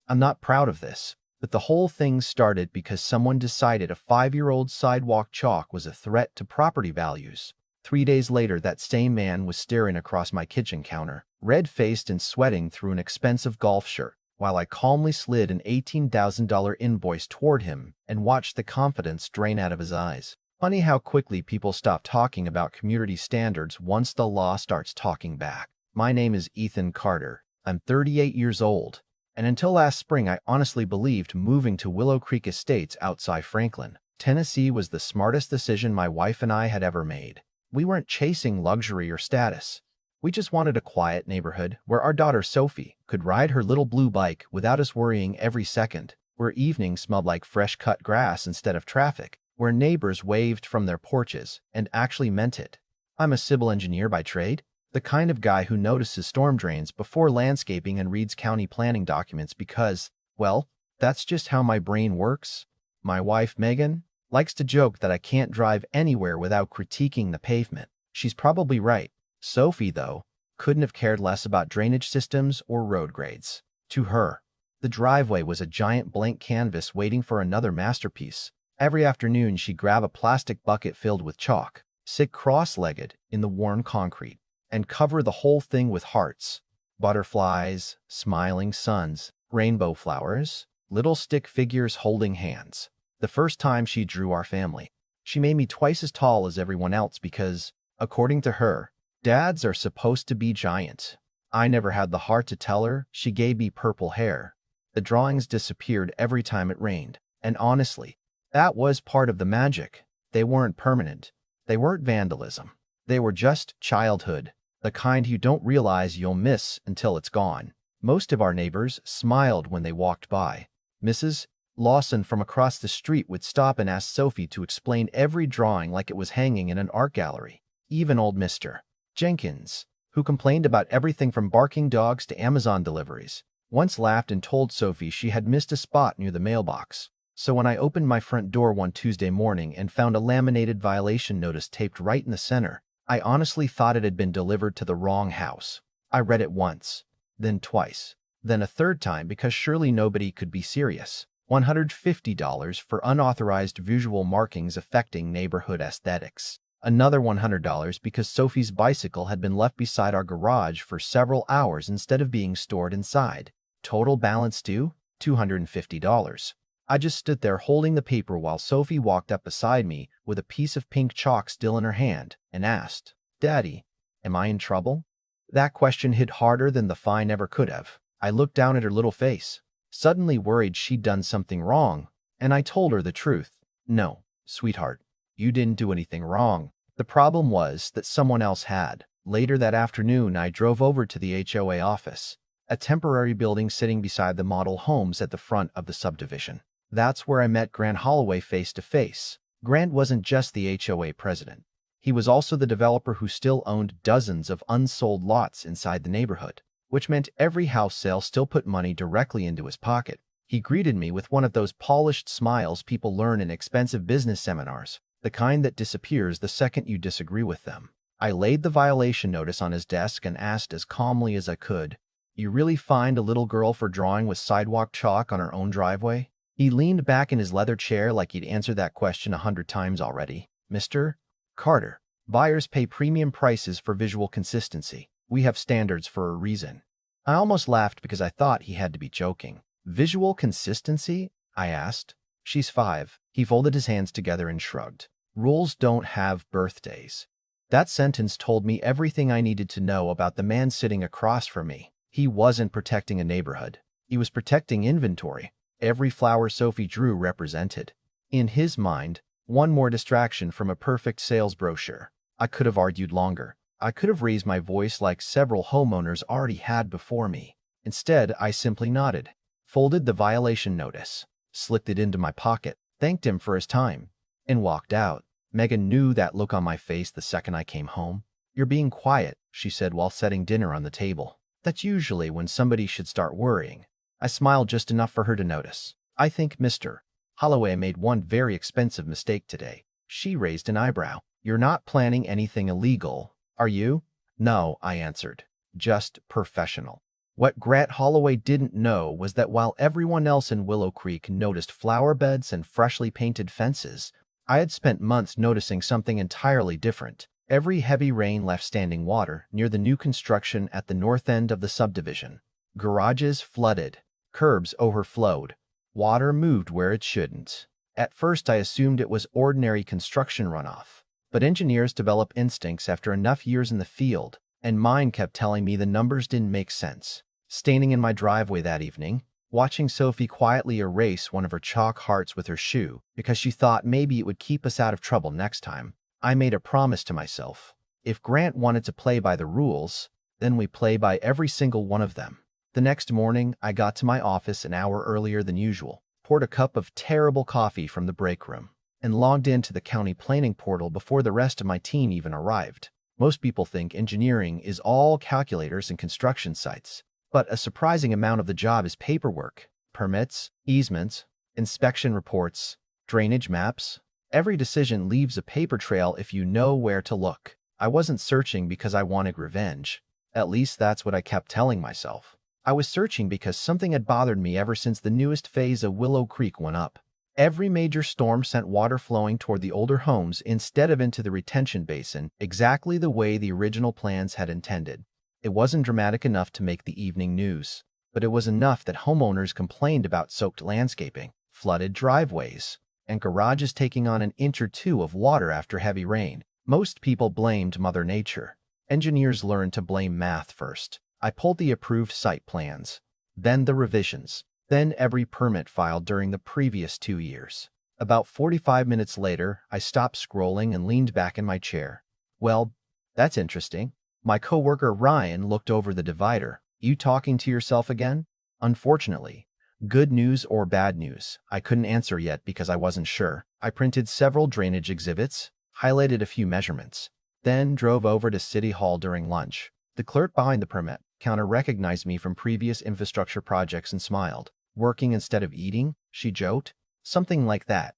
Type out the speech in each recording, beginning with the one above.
I'm not proud of this, but the whole thing started because someone decided a 5-year-old sidewalk chalk was a threat to property values. 3 days later, that same man was staring across my kitchen counter, red-faced and sweating through an expensive golf shirt, while I calmly slid an $18,000 invoice toward him and watched the confidence drain out of his eyes. Funny how quickly people stop talking about community standards once the law starts talking back. My name is Ethan Carter. I'm 38 years old, and until last spring I honestly believed moving to Willow Creek Estates outside Franklin, Tennessee was the smartest decision my wife and I had ever made. We weren't chasing luxury or status. We just wanted a quiet neighborhood where our daughter Sophie could ride her little blue bike without us worrying every second, where evenings smelled like fresh-cut grass instead of traffic, where neighbors waved from their porches and actually meant it. I'm a civil engineer by trade, the kind of guy who notices storm drains before landscaping and reads county planning documents because, well, that's just how my brain works. My wife, Megan, likes to joke that I can't drive anywhere without critiquing the pavement. She's probably right. Sophie, though, couldn't have cared less about drainage systems or road grades. To her, the driveway was a giant blank canvas waiting for another masterpiece. Every afternoon, she'd grab a plastic bucket filled with chalk, sit cross-legged in the worn concrete, and cover the whole thing with hearts, butterflies, smiling suns, rainbow flowers, little stick figures holding hands. The first time she drew our family, she made me twice as tall as everyone else because, according to her, dads are supposed to be giants. I never had the heart to tell her she gave me purple hair. The drawings disappeared every time it rained, and honestly, that was part of the magic. They weren't permanent. They weren't vandalism. They were just childhood, the kind you don't realize you'll miss until it's gone. Most of our neighbors smiled when they walked by. Mrs. Lawson from across the street would stop and ask Sophie to explain every drawing like it was hanging in an art gallery. Even old Mr. Jenkins, who complained about everything from barking dogs to Amazon deliveries, once laughed and told Sophie she had missed a spot near the mailbox. So when I opened my front door one Tuesday morning and found a laminated violation notice taped right in the center, I honestly thought it had been delivered to the wrong house. I read it once, then twice, then a third time because surely nobody could be serious. $150 for unauthorized visual markings affecting neighborhood aesthetics. Another $100 because Sophie's bicycle had been left beside our garage for several hours instead of being stored inside. Total balance due, $250. I just stood there holding the paper while Sophie walked up beside me with a piece of pink chalk still in her hand and asked, "Daddy, am I in trouble?" That question hit harder than the fine ever could have. I looked down at her little face, suddenly worried she'd done something wrong, and I told her the truth. "No, sweetheart, you didn't do anything wrong." The problem was that someone else had. Later that afternoon, I drove over to the HOA office, a temporary building sitting beside the model homes at the front of the subdivision. That's where I met Grant Holloway face to face. Grant wasn't just the HOA president. He was also the developer who still owned dozens of unsold lots inside the neighborhood, which meant every house sale still put money directly into his pocket. He greeted me with one of those polished smiles people learn in expensive business seminars, the kind that disappears the second you disagree with them. I laid the violation notice on his desk and asked as calmly as I could, "You really fined a little girl for drawing with sidewalk chalk on her own driveway?" He leaned back in his leather chair like he'd answered that question 100 times already. "Mr. Carter, buyers pay premium prices for visual consistency. We have standards for a reason." I almost laughed because I thought he had to be joking. "Visual consistency?" I asked. "She's 5. He folded his hands together and shrugged. "Rules don't have birthdays." That sentence told me everything I needed to know about the man sitting across from me. He wasn't protecting a neighborhood. He was protecting inventory. Every flower Sophie drew represented, in his mind, one more distraction from a perfect sales brochure. I could have argued longer. I could have raised my voice like several homeowners already had before me. Instead, I simply nodded, folded the violation notice, slipped it into my pocket, thanked him for his time, and walked out. Megan knew that look on my face the second I came home. "You're being quiet," she said while setting dinner on the table. "That's usually when somebody should start worrying." I smiled just enough for her to notice. "I think Mr. Holloway made one very expensive mistake today." She raised an eyebrow. "You're not planning anything illegal, are you?" "No," I answered. "Just professional." What Grant Holloway didn't know was that while everyone else in Willow Creek noticed flower beds and freshly painted fences, I had spent months noticing something entirely different. Every heavy rain left standing water near the new construction at the north end of the subdivision. Garages flooded, curbs overflowed, water moved where it shouldn't. At first I assumed it was ordinary construction runoff, but engineers develop instincts after enough years in the field, and mine kept telling me the numbers didn't make sense. Standing in my driveway that evening, watching Sophie quietly erase one of her chalk hearts with her shoe because she thought maybe it would keep us out of trouble next time, I made a promise to myself. If Grant wanted to play by the rules, then we play by every single one of them. The next morning, I got to my office an hour earlier than usual, poured a cup of terrible coffee from the break room, and logged into the county planning portal before the rest of my team even arrived. Most people think engineering is all calculators and construction sites, but a surprising amount of the job is paperwork, permits, easements, inspection reports, drainage maps. Every decision leaves a paper trail if you know where to look. I wasn't searching because I wanted revenge. At least that's what I kept telling myself. I was searching because something had bothered me ever since the newest phase of Willow Creek went up. Every major storm sent water flowing toward the older homes instead of into the retention basin, exactly the way the original plans had intended. It wasn't dramatic enough to make the evening news, but it was enough that homeowners complained about soaked landscaping, flooded driveways, and garages taking on an inch or two of water after heavy rain. Most people blamed Mother Nature. Engineers learned to blame math first. I pulled the approved site plans, then the revisions, then every permit filed during the previous 2 years. About 45 minutes later, I stopped scrolling and leaned back in my chair. Well, that's interesting. My coworker Ryan looked over the divider. You talking to yourself again? Unfortunately, good news or bad news, I couldn't answer yet because I wasn't sure. I printed several drainage exhibits, highlighted a few measurements, then drove over to City Hall during lunch. The clerk behind the permit counter recognized me from previous infrastructure projects and smiled. Working instead of eating, she joked. Something like that.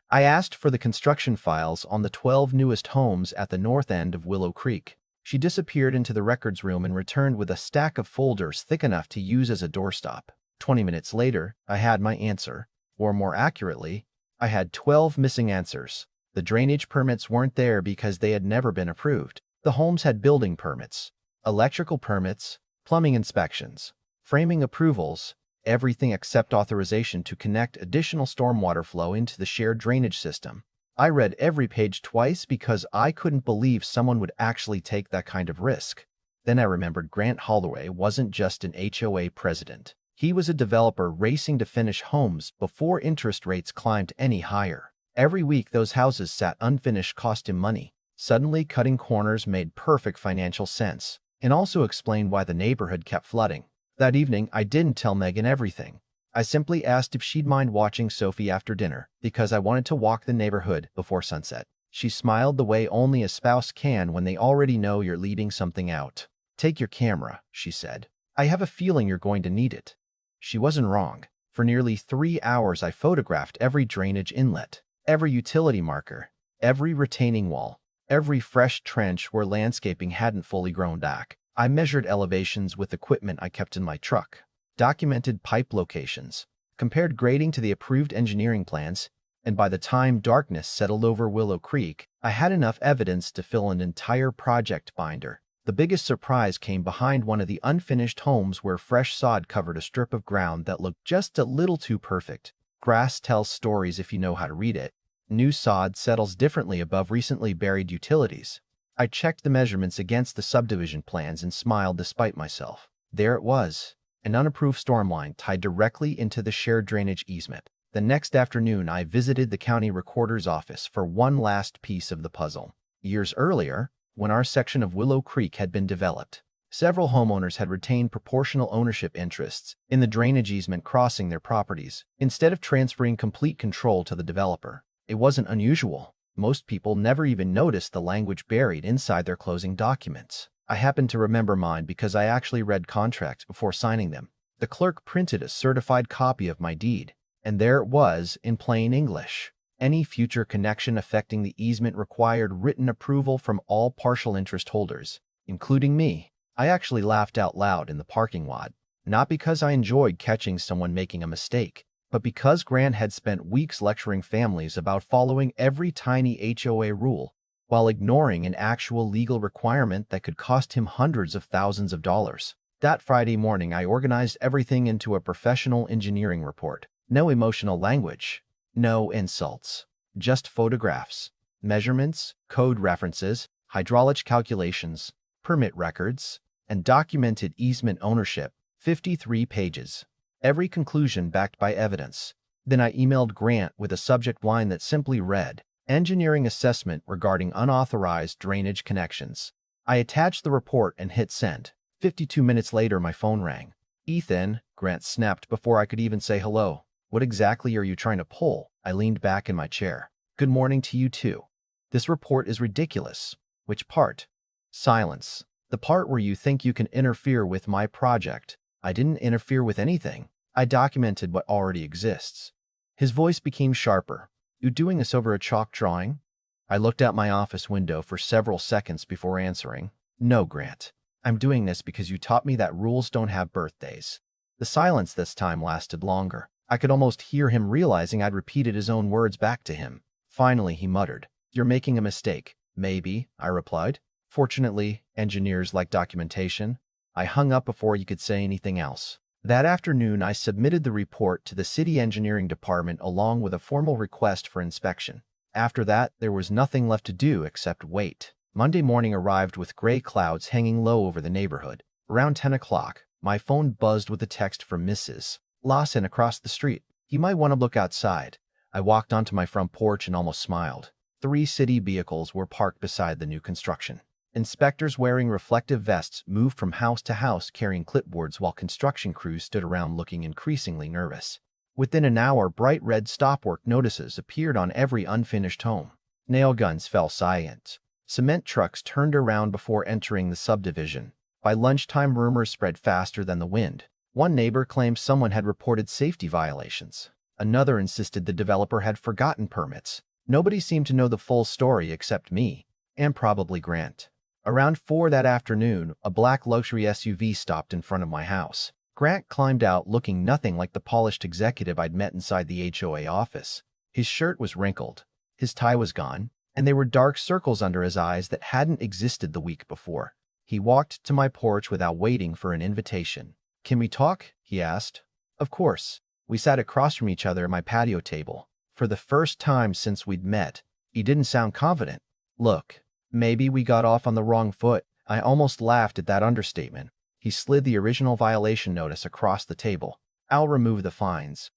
I asked for the construction files on the 12 newest homes at the north end of Willow Creek. She disappeared into the records room and returned with a stack of folders thick enough to use as a doorstop. 20 minutes later, I had my answer, or more accurately, I had 12 missing answers. The drainage permits weren't there because they had never been approved. The homes had building permits, electrical permits, plumbing inspections, framing approvals, everything except authorization to connect additional stormwater flow into the shared drainage system. I read every page twice because I couldn't believe someone would actually take that kind of risk. Then I remembered Grant Holloway wasn't just an HOA president. He was a developer racing to finish homes before interest rates climbed any higher. Every week those houses sat unfinished cost him money. Suddenly cutting corners made perfect financial sense, and also explained why the neighborhood kept flooding. That evening, I didn't tell Megan everything. I simply asked if she'd mind watching Sophie after dinner, because I wanted to walk the neighborhood before sunset. She smiled the way only a spouse can when they already know you're leaving something out. Take your camera, she said. I have a feeling you're going to need it. She wasn't wrong. For nearly 3 hours, I photographed every drainage inlet, every utility marker, every retaining wall, every fresh trench where landscaping hadn't fully grown back. I measured elevations with equipment I kept in my truck, documented pipe locations, compared grading to the approved engineering plans, and by the time darkness settled over Willow Creek, I had enough evidence to fill an entire project binder. The biggest surprise came behind one of the unfinished homes where fresh sod covered a strip of ground that looked just a little too perfect. Grass tells stories if you know how to read it. New sod settles differently above recently buried utilities. I checked the measurements against the subdivision plans and smiled despite myself. There it was, an unapproved storm line tied directly into the shared drainage easement. The next afternoon, I visited the county recorder's office for one last piece of the puzzle. Years earlier, when our section of Willow Creek had been developed, several homeowners had retained proportional ownership interests in the drainage easement crossing their properties, instead of transferring complete control to the developer. It wasn't unusual. Most people never even noticed the language buried inside their closing documents. I happened to remember mine because I actually read contracts before signing them. The clerk printed a certified copy of my deed, and there it was in plain English. Any future connection affecting the easement required written approval from all partial interest holders, including me. I actually laughed out loud in the parking lot, not because I enjoyed catching someone making a mistake, but because Grant had spent weeks lecturing families about following every tiny HOA rule while ignoring an actual legal requirement that could cost him hundreds of thousands of dollars. That Friday morning, I organized everything into a professional engineering report. No emotional language, no insults, just photographs, measurements, code references, hydraulic calculations, permit records, and documented easement ownership. 53 pages. Every conclusion backed by evidence. Then I emailed Grant with a subject line that simply read, "Engineering assessment regarding unauthorized drainage connections." I attached the report and hit send. 52 minutes later, my phone rang. "Ethan," Grant snapped before I could even say hello. "What exactly are you trying to pull?" I leaned back in my chair. "Good morning to you too. This report is ridiculous." "Which part?" Silence. "The part where you think you can interfere with my project." "I didn't interfere with anything. I documented what already exists." His voice became sharper. "You doing this over a chalk drawing?" I looked out my office window for several seconds before answering. "No, Grant. I'm doing this because you taught me that rules don't have birthdays." The silence this time lasted longer. I could almost hear him realizing I'd repeated his own words back to him. Finally, he muttered, "You're making a mistake." "Maybe," I replied. "Fortunately, engineers like documentation." I hung up before he could say anything else. That afternoon, I submitted the report to the city engineering department along with a formal request for inspection. After that, there was nothing left to do except wait. Monday morning arrived with gray clouds hanging low over the neighborhood. Around 10 o'clock, my phone buzzed with a text from Mrs. Lawson across the street. "You might want to look outside." I walked onto my front porch and almost smiled. 3 city vehicles were parked beside the new construction. Inspectors wearing reflective vests moved from house to house carrying clipboards while construction crews stood around looking increasingly nervous. Within an hour, bright red stop-work notices appeared on every unfinished home. Nail guns fell silent. Cement trucks turned around before entering the subdivision. By lunchtime, rumors spread faster than the wind. One neighbor claimed someone had reported safety violations. Another insisted the developer had forgotten permits. Nobody seemed to know the full story except me, and probably Grant. Around 4 that afternoon, a black luxury SUV stopped in front of my house. Grant climbed out looking nothing like the polished executive I'd met inside the HOA office. His shirt was wrinkled, his tie was gone, and there were dark circles under his eyes that hadn't existed the week before. He walked to my porch without waiting for an invitation. "Can we talk?" he asked. Of course. We sat across from each other at my patio table. For the first time since we'd met, he didn't sound confident. "Look, maybe we got off on the wrong foot." I almost laughed at that understatement. He slid the original violation notice across the table. "I'll remove the fines."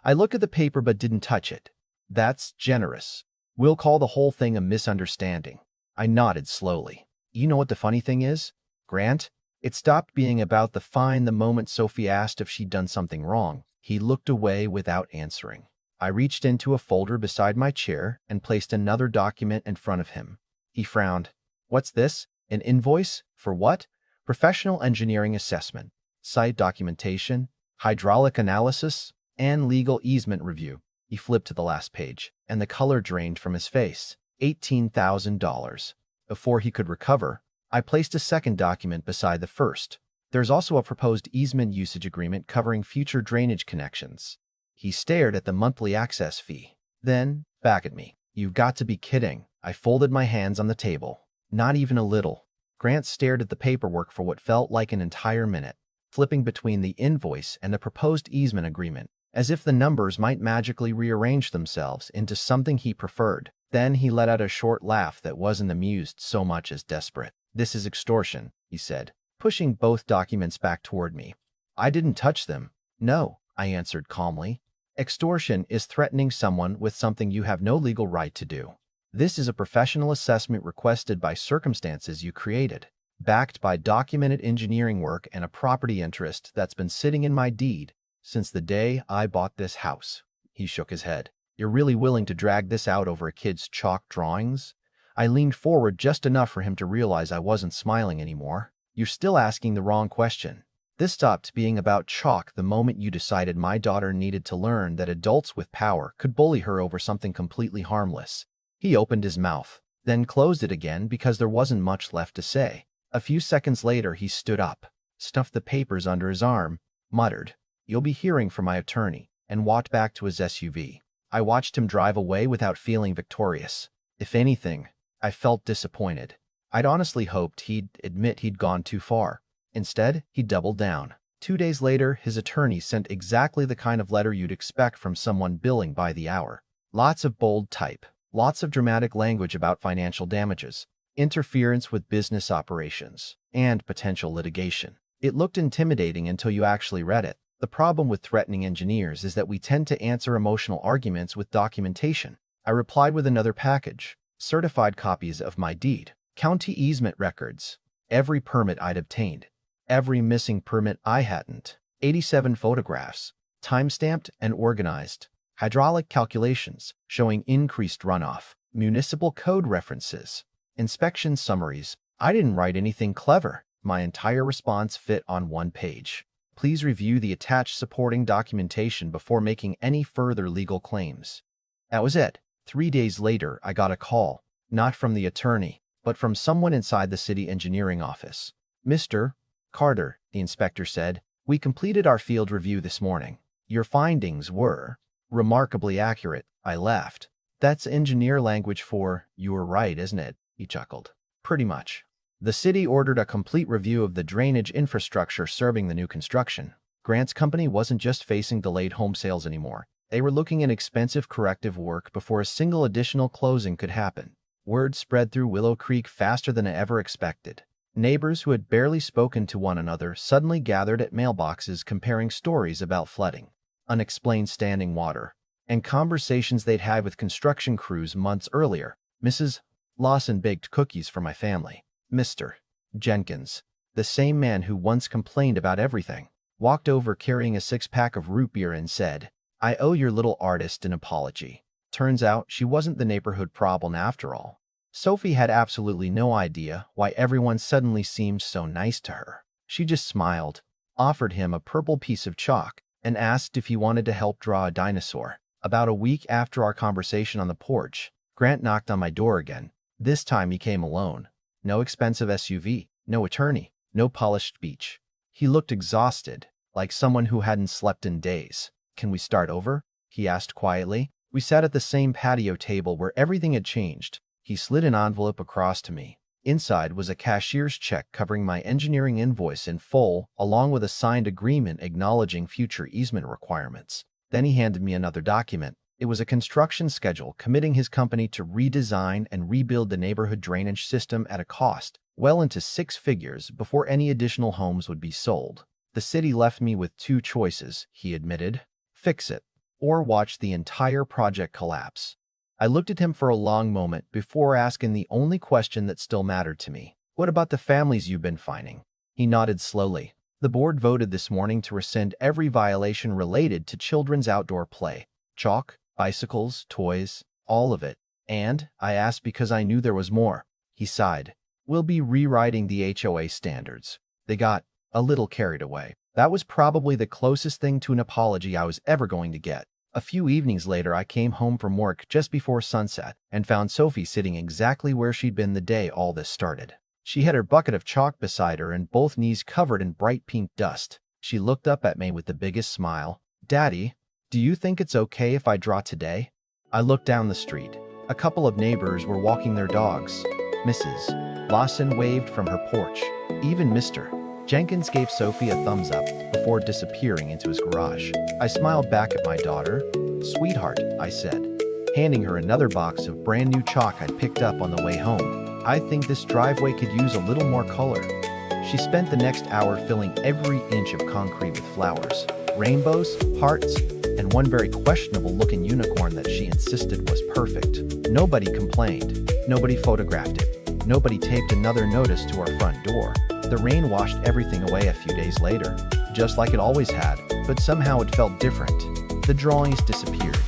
I looked at the paper but didn't touch it. "That's generous. We'll call the whole thing a misunderstanding." I nodded slowly. "You know what the funny thing is, Grant? It stopped being about the fine the moment Sophie asked if she'd done something wrong." He looked away without answering. I reached into a folder beside my chair and placed another document in front of him. He frowned. "What's this? An invoice? For what?" "Professional engineering assessment, site documentation, hydraulic analysis, and legal easement review." He flipped to the last page, and the color drained from his face. $18,000. Before he could recover, I placed a second document beside the first. "There's also a proposed easement usage agreement covering future drainage connections." He stared at the monthly access fee, then back at me. "You've got to be kidding." I folded my hands on the table. "Not even a little." Grant stared at the paperwork for what felt like an entire minute, flipping between the invoice and the proposed easement agreement, as if the numbers might magically rearrange themselves into something he preferred. Then he let out a short laugh that wasn't amused so much as desperate. "This is extortion," he said, pushing both documents back toward me. "I didn't touch them." "No," I answered calmly. "Extortion is threatening someone with something you have no legal right to do. This is a professional assessment requested by circumstances you created, backed by documented engineering work and a property interest that's been sitting in my deed since the day I bought this house." He shook his head. "You're really willing to drag this out over a kid's chalk drawings?" I leaned forward just enough for him to realize I wasn't smiling anymore. "You're still asking the wrong question. This stopped being about chalk the moment you decided my daughter needed to learn that adults with power could bully her over something completely harmless." He opened his mouth, then closed it again because there wasn't much left to say. A few seconds later, he stood up, stuffed the papers under his arm, muttered, "You'll be hearing from my attorney," and walked back to his SUV. I watched him drive away without feeling victorious. If anything, I felt disappointed. I'd honestly hoped he'd admit he'd gone too far. Instead, he doubled down. 2 days later, his attorney sent exactly the kind of letter you'd expect from someone billing by the hour. Lots of bold type, lots of dramatic language about financial damages, interference with business operations, and potential litigation. It looked intimidating until you actually read it. The problem with threatening engineers is that we tend to answer emotional arguments with documentation. I replied with another package, certified copies of my deed, county easement records, every permit I'd obtained, every missing permit I hadn't, 87 photographs, time-stamped and organized, hydraulic calculations showing increased runoff, municipal code references, inspection summaries. I didn't write anything clever. My entire response fit on one page. Please review the attached supporting documentation before making any further legal claims. That was it. 3 days later, I got a call, not from the attorney, but from someone inside the city engineering office. "Mr. Carter," the inspector said, "we completed our field review this morning. Your findings were remarkably accurate." I laughed. "That's engineer language for, you were right, isn't it?" He chuckled. "Pretty much." The city ordered a complete review of the drainage infrastructure serving the new construction. Grant's company wasn't just facing delayed home sales anymore. They were looking at expensive corrective work before a single additional closing could happen. Word spread through Willow Creek faster than I ever expected. Neighbors who had barely spoken to one another suddenly gathered at mailboxes comparing stories about flooding, unexplained standing water, and conversations they'd had with construction crews months earlier. Mrs. Lawson baked cookies for my family. Mr. Jenkins, the same man who once complained about everything, walked over carrying a 6-pack of root beer and said, "I owe your little artist an apology." Turns out she wasn't the neighborhood problem after all. Sophie had absolutely no idea why everyone suddenly seemed so nice to her. She just smiled, offered him a purple piece of chalk, and asked if he wanted to help draw a dinosaur. About a week after our conversation on the porch, Grant knocked on my door again. This time he came alone. No expensive SUV, no attorney, no polished speech. He looked exhausted, like someone who hadn't slept in days. "Can we start over?" he asked quietly. We sat at the same patio table where everything had changed. He slid an envelope across to me. Inside was a cashier's check covering my engineering invoice in full, along with a signed agreement acknowledging future easement requirements. Then he handed me another document. It was a construction schedule committing his company to redesign and rebuild the neighborhood drainage system at a cost well into 6 figures before any additional homes would be sold. The city left me with 2 choices, he admitted: fix it, or watch the entire project collapse. I looked at him for a long moment before asking the only question that still mattered to me. "What about the families you've been finding?" He nodded slowly. "The board voted this morning to rescind every violation related to children's outdoor play. Chalk, bicycles, toys, all of it. And I asked because I knew there was more." He sighed. "We'll be rewriting the HOA standards." They got a little carried away. That was probably the closest thing to an apology I was ever going to get. A few evenings later, I came home from work just before sunset and found Sophie sitting exactly where she'd been the day all this started. She had her bucket of chalk beside her and both knees covered in bright pink dust. She looked up at me with the biggest smile. "Daddy, do you think it's okay if I draw today?" I looked down the street. A couple of neighbors were walking their dogs. Mrs. Lawson waved from her porch. Even Mr. Jenkins gave Sophie a thumbs up before disappearing into his garage. I smiled back at my daughter. "Sweetheart," I said, handing her another box of brand new chalk I'd picked up on the way home. "I think this driveway could use a little more color." She spent the next hour filling every inch of concrete with flowers, rainbows, hearts, and one very questionable-looking unicorn that she insisted was perfect. Nobody complained. Nobody photographed it. Nobody taped another notice to our front door. The rain washed everything away a few days later, just like it always had, but somehow it felt different. The drawings disappeared.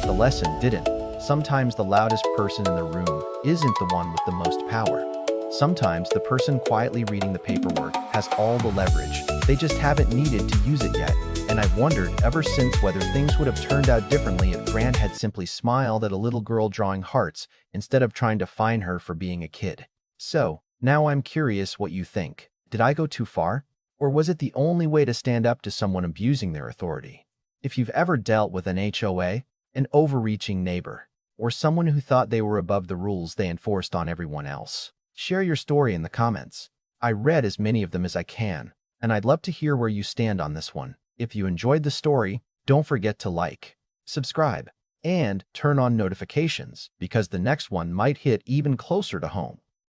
The lesson didn't. Sometimes the loudest person in the room isn't the one with the most power. Sometimes the person quietly reading the paperwork has all the leverage. They just haven't needed to use it yet. And I've wondered ever since whether things would have turned out differently if Grant had simply smiled at a little girl drawing hearts instead of trying to fine her for being a kid. So, Now I'm curious what you think. Did I go too far? Or was it the only way to stand up to someone abusing their authority? If you've ever dealt with an HOA, an overreaching neighbor, or someone who thought they were above the rules they enforced on everyone else, share your story in the comments. I read as many of them as I can, and I'd love to hear where you stand on this one. If you enjoyed the story, don't forget to like, subscribe, and turn on notifications because the next one might hit even closer to home.